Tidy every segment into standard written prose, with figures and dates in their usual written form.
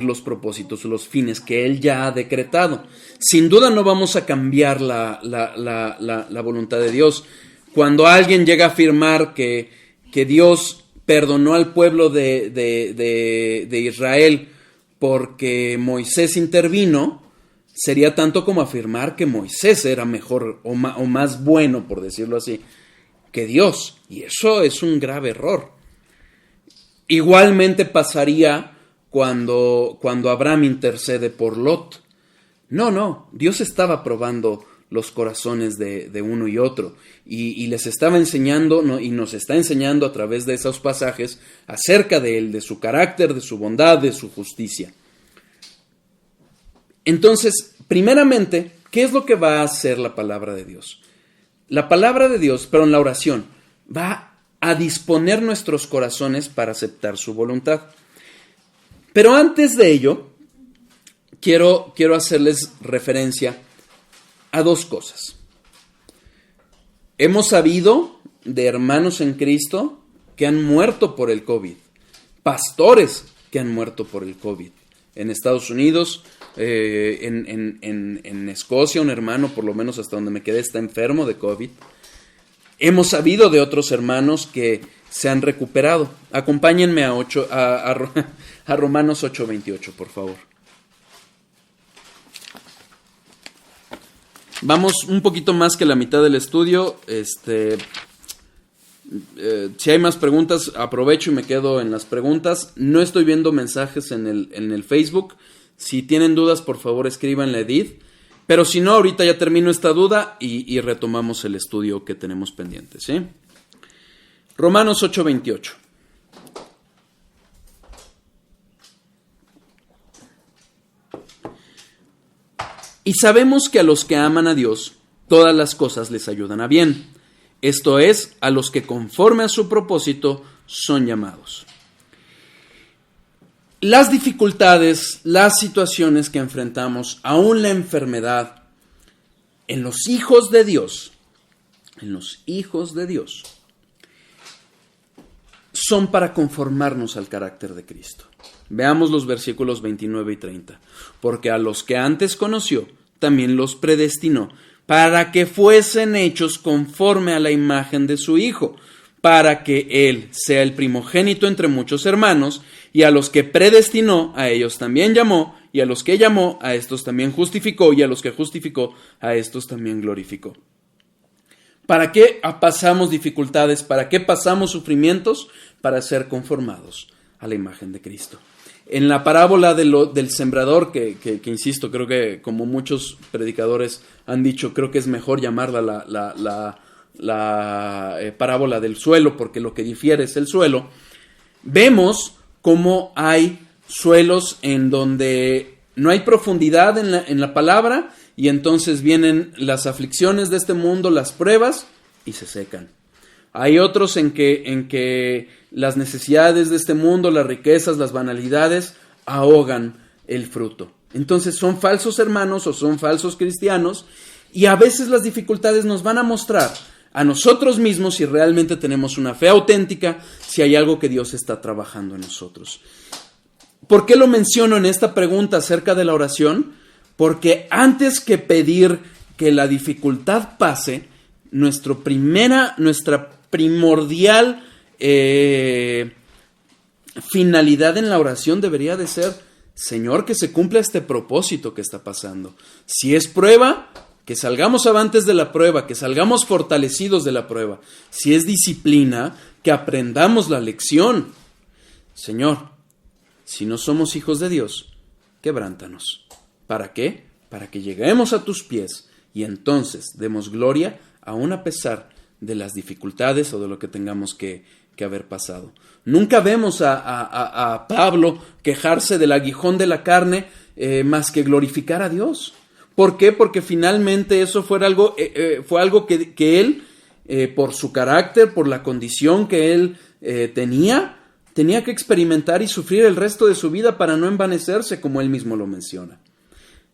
los propósitos o los fines que Él ya ha decretado. Sin duda no vamos a cambiar la voluntad de Dios. Cuando alguien llega a afirmar que Dios perdonó al pueblo de Israel porque Moisés intervino, sería tanto como afirmar que Moisés era mejor o más bueno, por decirlo así, que Dios. Y eso es un grave error. Igualmente pasaría cuando Abraham intercede por Lot. No, Dios estaba probando los corazones de uno y otro, y les estaba enseñando, ¿no? Y nos está enseñando a través de esos pasajes acerca de él, de su carácter, de su bondad, de su justicia. Entonces, primeramente, ¿qué es lo que va a hacer la palabra de Dios? La palabra de Dios, pero en la oración, va a disponer nuestros corazones para aceptar su voluntad. Pero antes de ello, quiero hacerles referencia a dos cosas. Hemos sabido de hermanos en Cristo que han muerto por el COVID, pastores que han muerto por el COVID. En Estados Unidos, en Escocia, un hermano, por lo menos hasta donde me quedé, está enfermo de COVID. Hemos sabido de otros hermanos que se han recuperado. Acompáñenme a Romanos 8:28, por favor. Vamos un poquito más que la mitad del estudio. Si hay más preguntas, aprovecho y me quedo en las preguntas. No estoy viendo mensajes en el Facebook. Si tienen dudas, por favor, escríbanle a Edith. Pero si no, ahorita ya termino esta duda y retomamos el estudio que tenemos pendiente, ¿sí? Romanos 8:28. Y sabemos que a los que aman a Dios, todas las cosas les ayudan a bien. Esto es, a los que conforme a su propósito son llamados. Las dificultades, las situaciones que enfrentamos, aún la enfermedad, en los hijos de Dios, son para conformarnos al carácter de Cristo. Veamos los versículos 29 y 30. Porque a los que antes conoció, también los predestinó, para que fuesen hechos conforme a la imagen de su Hijo, para que Él sea el primogénito entre muchos hermanos, y a los que predestinó, a ellos también llamó, y a los que llamó, a estos también justificó, y a los que justificó, a estos también glorificó. ¿Para qué pasamos dificultades? ¿Para qué pasamos sufrimientos? Para ser conformados a la imagen de Cristo. En la parábola del sembrador, que insisto, creo que como muchos predicadores han dicho, creo que es mejor llamarla la parábola del suelo, porque lo que difiere es el suelo. Vemos cómo hay suelos en donde no hay profundidad en la palabra, y entonces vienen las aflicciones de este mundo, las pruebas, y se secan. Hay otros en que las necesidades de este mundo, las riquezas, las banalidades, ahogan el fruto. Entonces son falsos hermanos o son falsos cristianos, y a veces las dificultades nos van a mostrar a nosotros mismos si realmente tenemos una fe auténtica, si hay algo que Dios está trabajando en nosotros. ¿Por qué lo menciono en esta pregunta acerca de la oración? Porque antes que pedir que la dificultad pase, nuestra primordial finalidad en la oración debería de ser: Señor, que se cumpla este propósito que está pasando. Si es prueba, que salgamos avantes de la prueba, que salgamos fortalecidos de la prueba. Si es disciplina, que aprendamos la lección. Señor, si no somos hijos de Dios, quebrántanos. ¿Para qué? Para que lleguemos a tus pies y entonces demos gloria aún a pesar de las dificultades o de lo que tengamos que haber pasado. Nunca vemos a Pablo quejarse del aguijón de la carne más que glorificar a Dios. ¿Por qué? Porque finalmente eso fue algo que él, por su carácter, por la condición que él tenía que experimentar y sufrir el resto de su vida para no envanecerse, como él mismo lo menciona.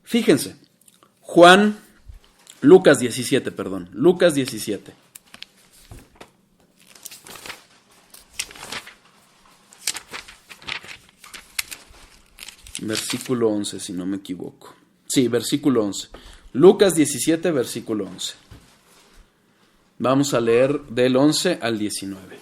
Fíjense, Lucas 17. versículo 11, si no me equivoco. Sí, versículo 11. Lucas 17, versículo 11. Vamos a leer del 11 al 19.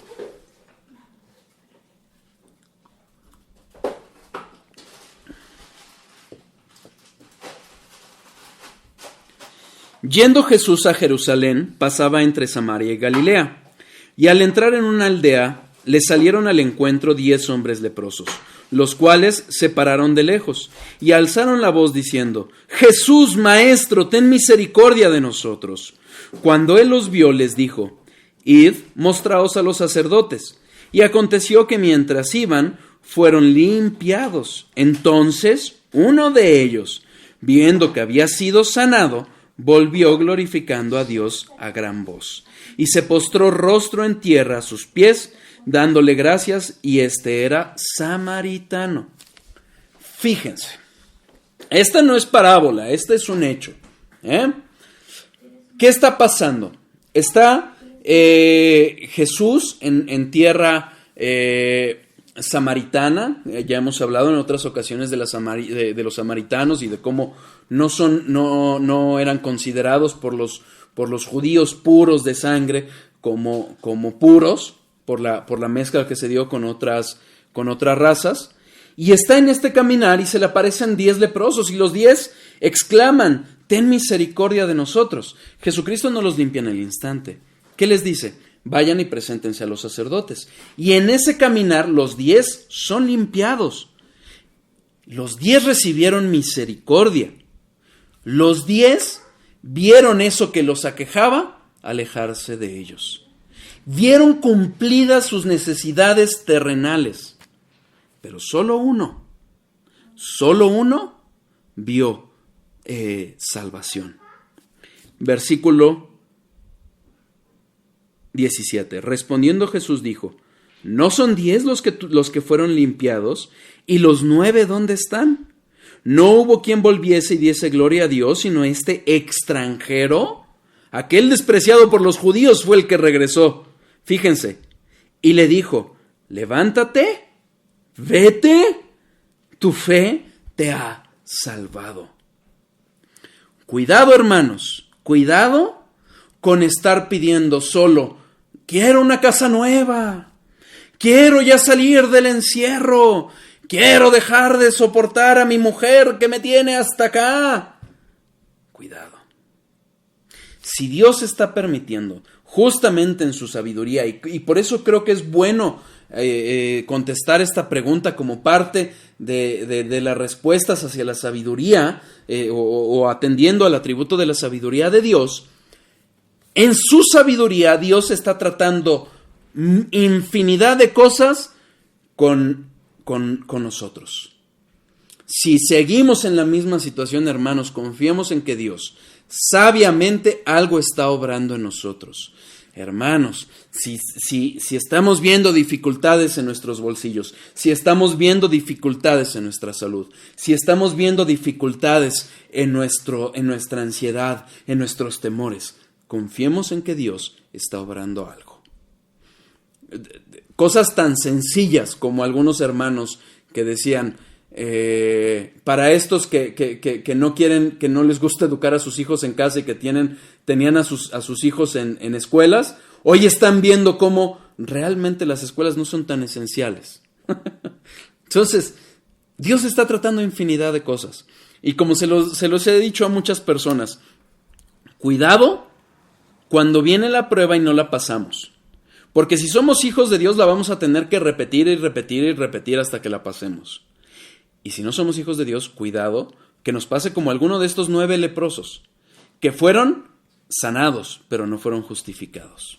Yendo Jesús a Jerusalén, pasaba entre Samaria y Galilea, y al entrar en una aldea, le salieron al encuentro 10 hombres leprosos, los cuales se pararon de lejos, y alzaron la voz diciendo: Jesús, Maestro, ten misericordia de nosotros. Cuando él los vio, les dijo: Id, mostraos a los sacerdotes. Y aconteció que mientras iban, fueron limpiados. Entonces, uno de ellos, viendo que había sido sanado, volvió glorificando a Dios a gran voz, y se postró rostro en tierra a sus pies, dándole gracias, y este era samaritano. Fíjense, esta no es parábola, este es un hecho. ¿Qué está pasando? Está Jesús en tierra samaritana. Ya hemos hablado en otras ocasiones de los samaritanos y de cómo no eran considerados por los judíos puros de sangre como puros por la mezcla que se dio con otras razas. Y está en este caminar y se le aparecen 10 leprosos, y los 10 exclaman: ten misericordia de nosotros. Jesucristo no los limpia en el instante. ¿Qué les dice? Vayan y preséntense a los sacerdotes. Y en ese caminar los 10 son limpiados. Los 10 recibieron misericordia. Los 10 vieron eso que los aquejaba alejarse de ellos. Vieron cumplidas sus necesidades terrenales. Pero solo uno vio salvación. Versículo 17. Respondiendo Jesús dijo: ¿no son 10 los que fueron limpiados? ¿Y los 9 dónde están? No hubo quien volviese y diese gloria a Dios, sino este extranjero. Aquel despreciado por los judíos fue el que regresó. Fíjense. Y le dijo: levántate, vete, tu fe te ha salvado. Cuidado, hermanos, cuidado con estar pidiendo solo: quiero una casa nueva, quiero ya salir del encierro, quiero dejar de soportar a mi mujer que me tiene hasta acá. Cuidado. Si Dios está permitiendo, justamente en su sabiduría, y por eso creo que es bueno contestar esta pregunta como parte de las respuestas hacia la sabiduría, o atendiendo al atributo de la sabiduría de Dios. En su sabiduría Dios está tratando infinidad de cosas con nosotros. Si seguimos en la misma situación, hermanos, confiemos en que Dios sabiamente algo está obrando en nosotros. Hermanos, si estamos viendo dificultades en nuestros bolsillos, si estamos viendo dificultades en nuestra salud, si estamos viendo dificultades en nuestra ansiedad, en nuestros temores, confiemos en que Dios está obrando algo. Cosas tan sencillas como algunos hermanos que decían, para estos que no quieren, que no les gusta educar a sus hijos en casa y que tenían a sus hijos en escuelas, hoy están viendo cómo realmente las escuelas no son tan esenciales. Entonces, Dios está tratando infinidad de cosas. Y como se los he dicho a muchas personas, cuidado cuando viene la prueba y no la pasamos. Porque si somos hijos de Dios, la vamos a tener que repetir y repetir y repetir hasta que la pasemos. Y si no somos hijos de Dios, cuidado que nos pase como alguno de estos 9 leprosos, que fueron sanados, pero no fueron justificados.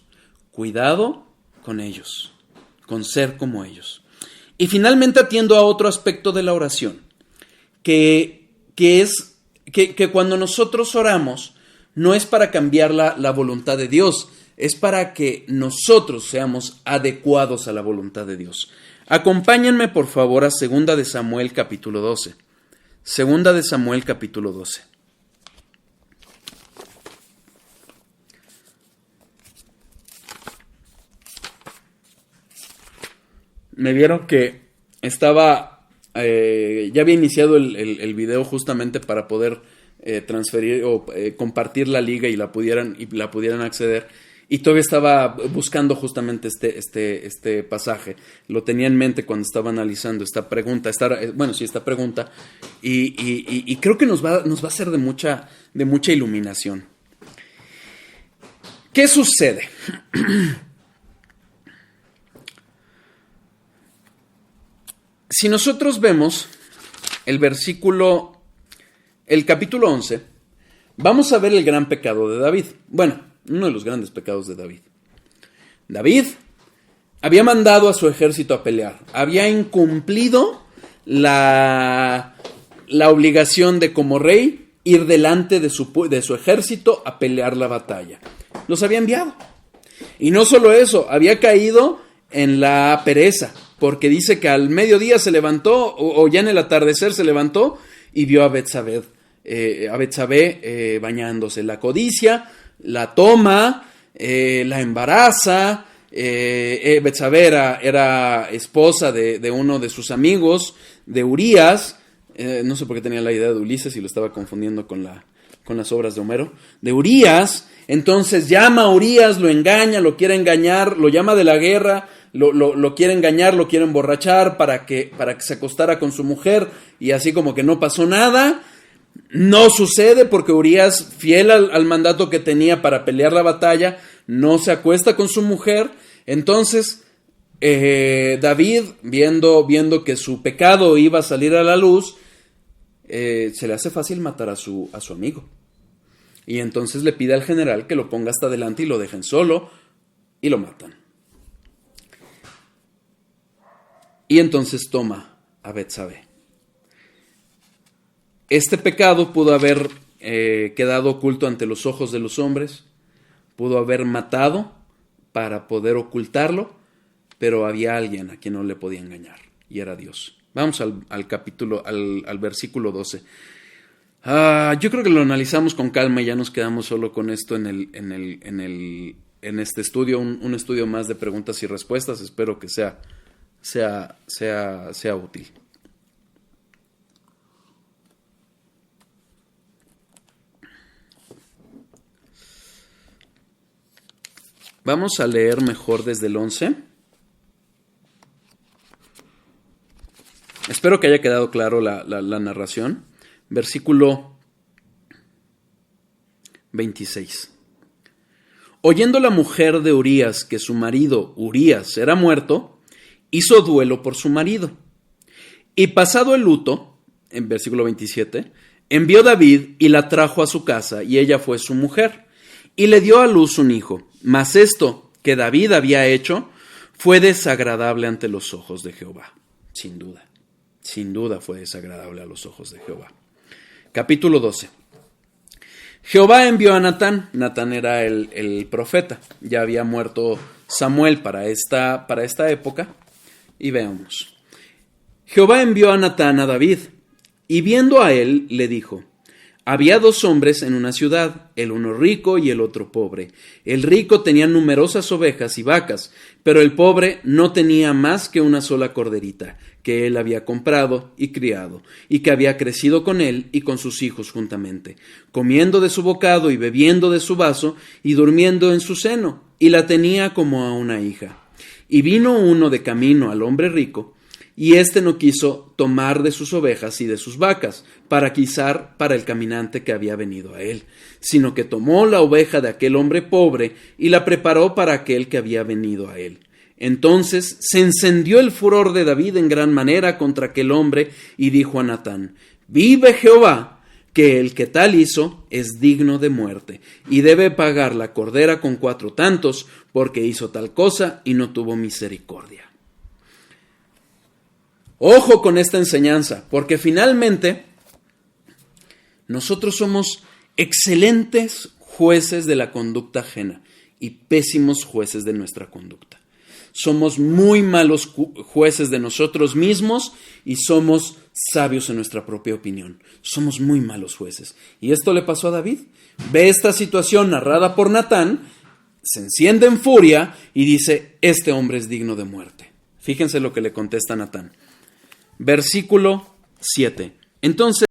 Cuidado con ellos, con ser como ellos. Y finalmente atiendo a otro aspecto de la oración, que es que cuando nosotros oramos, no es para cambiar la voluntad de Dios, es para que nosotros seamos adecuados a la voluntad de Dios. Acompáñenme por favor a 2 de Samuel capítulo 12. 2 de Samuel capítulo 12. Me vieron que estaba ya había iniciado el video justamente para poder transferir o compartir la liga y la pudieran acceder. Y todavía estaba buscando justamente este pasaje. Lo tenía en mente cuando estaba analizando esta pregunta. Esta pregunta. Y creo que nos va a ser de mucha iluminación. ¿Qué sucede? Si nosotros vemos el capítulo 11, vamos a ver el gran pecado de David. Bueno, uno de los grandes pecados de David. David había mandado a su ejército a pelear. Había incumplido la obligación de, como rey, ir delante de su ejército a pelear la batalla. Los había enviado. Y no solo eso, había caído en la pereza, porque dice que al mediodía se levantó, o ya en el atardecer se levantó, y vio a Betsabé bañándose. La codicia la toma, la embaraza. Betsabé era esposa de uno de sus amigos, de Urías. No sé por qué tenía la idea de Ulises y lo estaba confundiendo con las obras de Homero. De Urías. Entonces llama a Urías, lo engaña, lo quiere engañar, lo llama de la guerra, lo quiere engañar, lo quiere emborrachar para que se acostara con su mujer, y así como que no pasó nada. No sucede porque Urías, fiel al mandato que tenía para pelear la batalla, no se acuesta con su mujer. Entonces David, viendo que su pecado iba a salir a la luz, se le hace fácil matar a su amigo. Y entonces le pide al general que lo ponga hasta adelante y lo dejen solo, y lo matan. Y entonces toma a Betsabé. Este pecado pudo haber quedado oculto ante los ojos de los hombres, pudo haber matado para poder ocultarlo, pero había alguien a quien no le podía engañar, y era Dios. Vamos al versículo 12. Yo creo que lo analizamos con calma y ya nos quedamos solo con esto en este estudio, un estudio más de preguntas y respuestas. Espero que sea útil. Vamos a leer mejor desde el 11. Espero que haya quedado claro la narración. Versículo 26. Oyendo la mujer de Urías que su marido Urías era muerto, hizo duelo por su marido. Y pasado el luto, en versículo 27, envió David y la trajo a su casa, y ella fue su mujer, y le dio a luz un hijo. Mas esto que David había hecho fue desagradable ante los ojos de Jehová. Sin duda fue desagradable a los ojos de Jehová. Capítulo 12. Jehová envió a Natán. Natán era el profeta. Ya había muerto Samuel para esta época. Y veamos. Jehová envió a Natán a David, y viendo a él, le dijo: había dos hombres en una ciudad, el uno rico y el otro pobre. El rico tenía numerosas ovejas y vacas, pero el pobre no tenía más que una sola corderita, que él había comprado y criado, y que había crecido con él y con sus hijos juntamente, comiendo de su bocado y bebiendo de su vaso, y durmiendo en su seno, y la tenía como a una hija. Y vino uno de camino al hombre rico, y éste no quiso tomar de sus ovejas y de sus vacas, para guisar para el caminante que había venido a él, sino que tomó la oveja de aquel hombre pobre y la preparó para aquel que había venido a él. Entonces se encendió el furor de David en gran manera contra aquel hombre, y dijo a Natán: vive Jehová, que el que tal hizo es digno de muerte, y debe pagar la cordera con 4 tantos, porque hizo tal cosa y no tuvo misericordia. Ojo con esta enseñanza, porque finalmente nosotros somos excelentes jueces de la conducta ajena y pésimos jueces de nuestra conducta. Somos muy malos jueces de nosotros mismos y somos sabios en nuestra propia opinión. Somos muy malos jueces. Y esto le pasó a David. Ve esta situación narrada por Natán, se enciende en furia y dice: este hombre es digno de muerte. Fíjense lo que le contesta Natán. versículo 7. Entonces,